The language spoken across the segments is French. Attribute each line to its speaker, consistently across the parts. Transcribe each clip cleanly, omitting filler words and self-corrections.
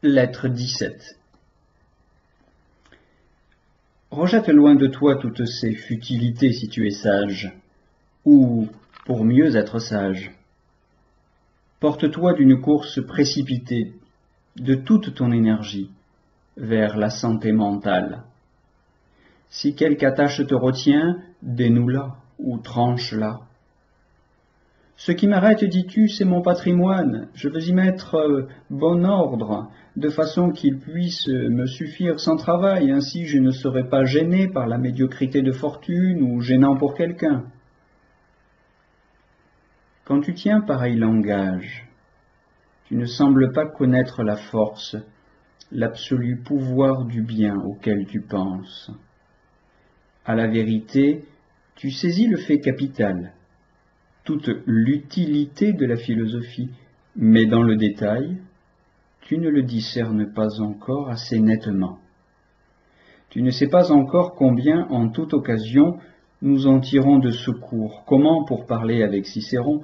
Speaker 1: Lettre 17. Rejette loin de toi toutes ces futilités si tu es sage, ou pour mieux être sage. Porte-toi d'une course précipitée, de toute ton énergie, vers la santé mentale. Si quelque attache te retient, dénoue-la ou tranche-la. Ce qui m'arrête, dis-tu, c'est mon patrimoine. Je veux y mettre bon ordre, de façon qu'il puisse me suffire sans travail. Ainsi je ne serai pas gêné par la médiocrité de fortune ou gênant pour quelqu'un. Quand tu tiens pareil langage, tu ne sembles pas connaître la force, l'absolu pouvoir du bien auquel tu penses. À la vérité, tu saisis le fait capital, toute l'utilité de la philosophie, mais dans le détail, tu ne le discernes pas encore assez nettement. Tu ne sais pas encore combien, en toute occasion, nous en tirons de secours, comment, pour parler avec Cicéron,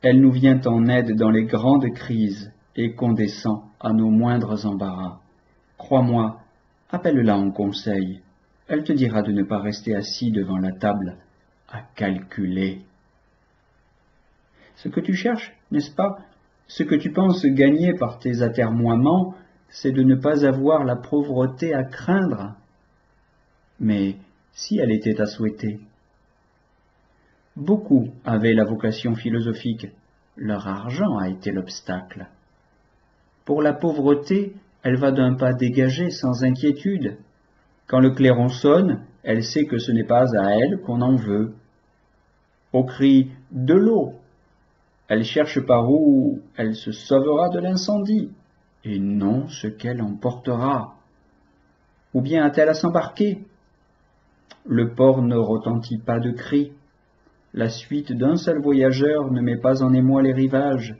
Speaker 1: elle nous vient en aide dans les grandes crises et condescend à nos moindres embarras. Crois-moi, appelle-la en conseil, elle te dira de ne pas rester assis devant la table à calculer. Ce que tu cherches, n'est-ce pas, ce que tu penses gagner par tes atermoiements, c'est de ne pas avoir la pauvreté à craindre. Mais si elle était à souhaiter. Beaucoup avaient la vocation philosophique, leur argent a été l'obstacle. Pour la pauvreté, elle va d'un pas dégagé, sans inquiétude. Quand le clairon sonne, elle sait que ce n'est pas à elle qu'on en veut. Au cri « de l'eau », elle cherche par où elle se sauvera de l'incendie, et non ce qu'elle emportera. Ou bien a-t-elle à s'embarquer? Le port ne retentit pas de cris. La suite d'un seul voyageur ne met pas en émoi les rivages.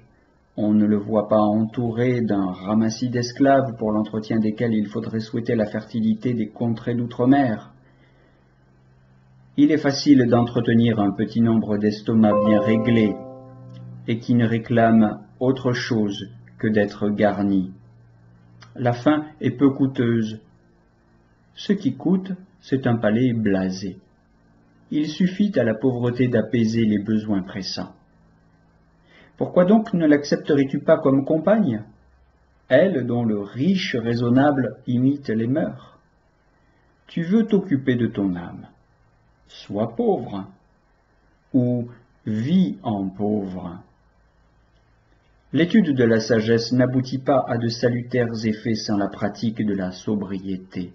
Speaker 1: On ne le voit pas entouré d'un ramassis d'esclaves pour l'entretien desquels il faudrait souhaiter la fertilité des contrées d'outre-mer. Il est facile d'entretenir un petit nombre d'estomacs bien réglés et qui ne réclament autre chose que d'être garnis. La faim est peu coûteuse. Ce qui coûte, c'est un palais blasé. Il suffit à la pauvreté d'apaiser les besoins pressants. Pourquoi donc ne l'accepterais-tu pas comme compagne, elle dont le riche raisonnable imite les mœurs? Tu veux t'occuper de ton âme. Sois pauvre, ou vis en pauvre. L'étude de la sagesse n'aboutit pas à de salutaires effets sans la pratique de la sobriété.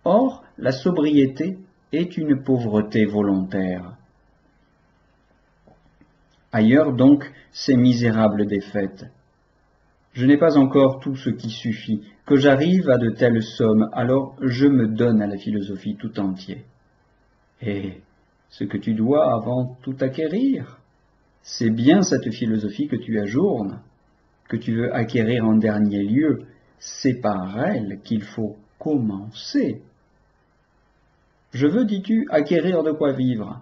Speaker 1: Or, la sobriété est une pauvreté volontaire. Ailleurs donc, ces misérables défaites. Je n'ai pas encore tout ce qui suffit, que j'arrive à de telles sommes, alors je me donne à la philosophie tout entier. Et ce que tu dois avant tout acquérir, c'est bien cette philosophie que tu ajournes, que tu veux acquérir en dernier lieu, c'est par elle qu'il faut commencer. Je veux, dis-tu, acquérir de quoi vivre.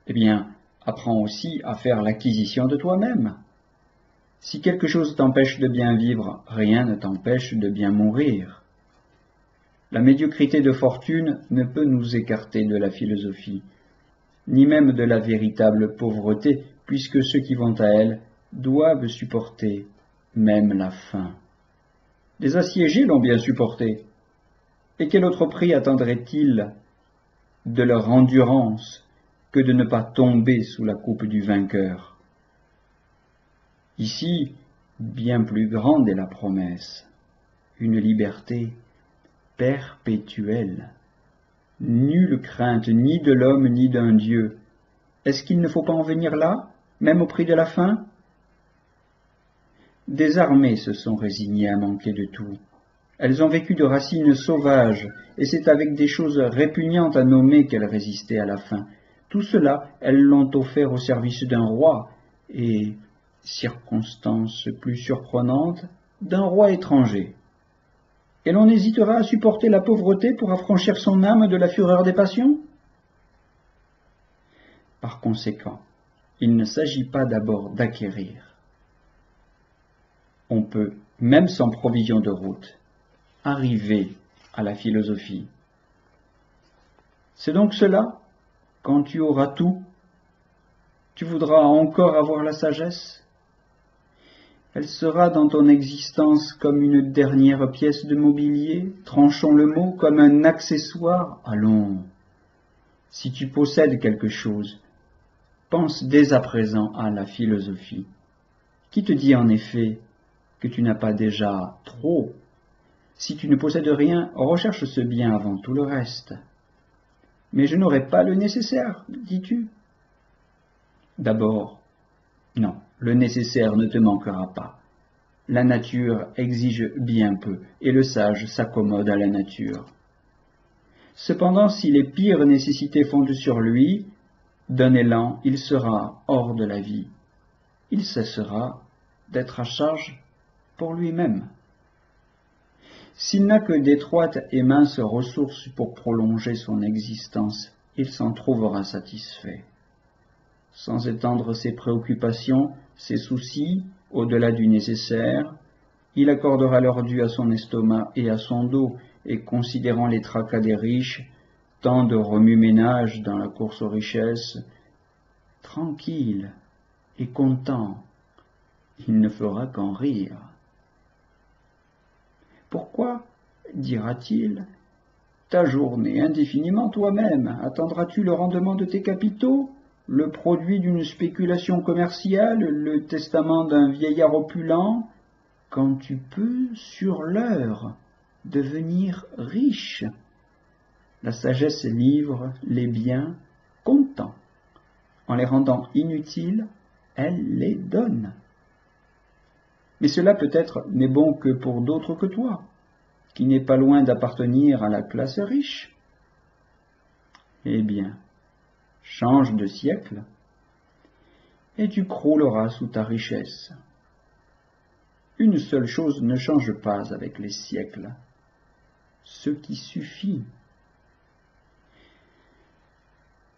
Speaker 1: Eh bien, apprends aussi à faire l'acquisition de toi-même. Si quelque chose t'empêche de bien vivre, rien ne t'empêche de bien mourir. La médiocrité de fortune ne peut nous écarter de la philosophie, ni même de la véritable pauvreté, puisque ceux qui vont à elle doivent supporter même la faim. Les assiégés l'ont bien supporté. Et quel autre prix attendraient-ils de leur endurance que de ne pas tomber sous la coupe du vainqueur? Ici, bien plus grande est la promesse, une liberté perpétuelle. Nulle crainte ni de l'homme ni d'un Dieu. Est-ce qu'il ne faut pas en venir là, même au prix de la faim? Des armées se sont résignées à manquer de tout. Elles ont vécu de racines sauvages, et c'est avec des choses répugnantes à nommer qu'elles résistaient à la faim. Tout cela, elles l'ont offert au service d'un roi, et, circonstance plus surprenante, d'un roi étranger. Et l'on hésitera à supporter la pauvreté pour affranchir son âme de la fureur des passions? Par conséquent, il ne s'agit pas d'abord d'acquérir, on peut, même sans provision de route, arriver à la philosophie. C'est donc cela, quand tu auras tout, tu voudras encore avoir la sagesse. Elle sera dans ton existence comme une dernière pièce de mobilier, tranchons le mot, comme un accessoire. Allons, si tu possèdes quelque chose, pense dès à présent à la philosophie. Qui te dit en effet que tu n'as pas déjà trop? Si tu ne possèdes rien, recherche ce bien avant tout le reste. Mais je n'aurai pas le nécessaire, dis-tu? D'abord, non, le nécessaire ne te manquera pas. La nature exige bien peu, et le sage s'accommode à la nature. Cependant, si les pires nécessités fondent sur lui, d'un élan, il sera hors de la vie. Il cessera d'être à charge pour lui-même. S'il n'a que d'étroites et minces ressources pour prolonger son existence, il s'en trouvera satisfait. Sans étendre ses préoccupations, ses soucis, au-delà du nécessaire, il accordera leur dû à son estomac et à son dos, et considérant les tracas des riches, tant de remue-ménage dans la course aux richesses, tranquille et content, il ne fera qu'en rire. Pourquoi, dira-t-il, t'ajourner indéfiniment toi-même? Attendras-tu le rendement de tes capitaux, le produit d'une spéculation commerciale, le testament d'un vieillard opulent, quand tu peux, sur l'heure, devenir riche? La sagesse livre les biens comptant. En les rendant inutiles, elle les donne. Mais cela peut-être n'est bon que pour d'autres que toi, qui n'est pas loin d'appartenir à la classe riche. Eh bien, change de siècle, et tu crouleras sous ta richesse. Une seule chose ne change pas avec les siècles, ce qui suffit.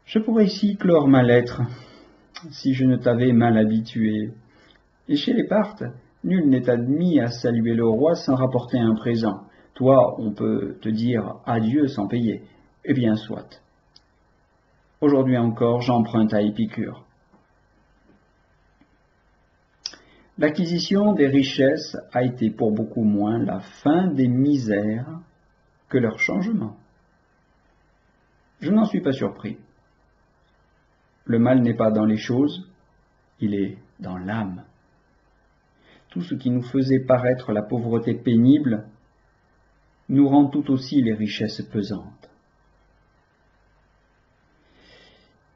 Speaker 1: Je pourrais ici clore ma lettre, si je ne t'avais mal habitué. Et chez les Parthes, nul n'est admis à saluer le roi sans rapporter un présent. Toi, on peut te dire adieu sans payer. Eh bien, soit. Aujourd'hui encore, j'emprunte à Épicure. L'acquisition des richesses a été pour beaucoup moins la fin des misères que leur changement. Je n'en suis pas surpris. Le mal n'est pas dans les choses, il est dans l'âme. Tout ce qui nous faisait paraître la pauvreté pénible nous rend tout aussi les richesses pesantes.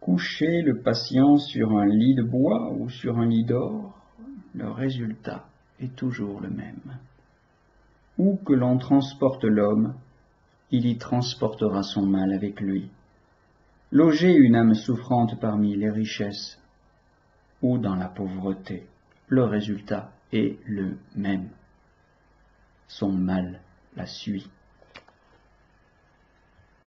Speaker 1: Coucher le patient sur un lit de bois ou sur un lit d'or, le résultat est toujours le même. Où que l'on transporte l'homme, il y transportera son mal avec lui. Loger une âme souffrante parmi les richesses ou dans la pauvreté, le résultat est le même. Son mal la suit.